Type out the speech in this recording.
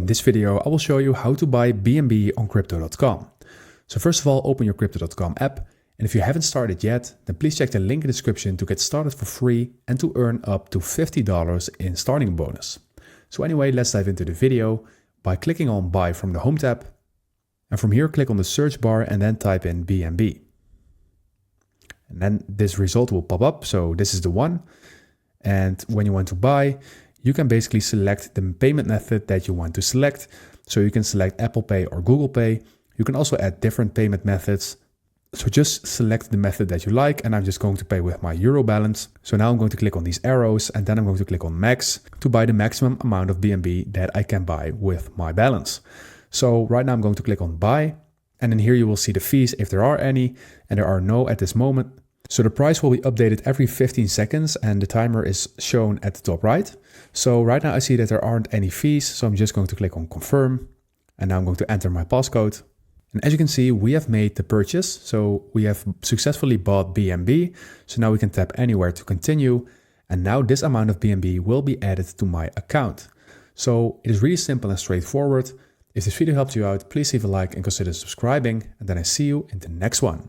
this video, I will show you how to buy BNB on Crypto.com. So first of all, open your Crypto.com app. And if you haven't started yet, then please check the link in the description to get started for free and to earn up to $50 in starting bonus. So anyway, let's dive into the video by clicking on Buy from the Home tab. And from here, click on the search bar and then type in BNB. And then this result will pop up. So this is the one. And when you want to buy, you can basically select the payment method that you want to select. So you can select Apple Pay or Google Pay. You can also add different payment methods. So just select the method that you like, and I'm just going to pay with my Euro balance. So now I'm going to click on these arrows, and then I'm going to click on Max to buy the maximum amount of BNB that I can buy with my balance. So right now I'm going to click on Buy, and then here you will see the fees if there are any, and there are no at this moment. So the price will be updated every 15 seconds, and the timer is shown at the top right. So right now I see that there aren't any fees, so I'm just going to click on Confirm, and now I'm going to enter my passcode. And as you can see, we have made the purchase. So we have successfully bought BNB. So now we can tap anywhere to continue. And now this amount of BNB will be added to my account. So it is really simple and straightforward. If this video helped you out, please leave a like and consider subscribing. And then I see you in the next one.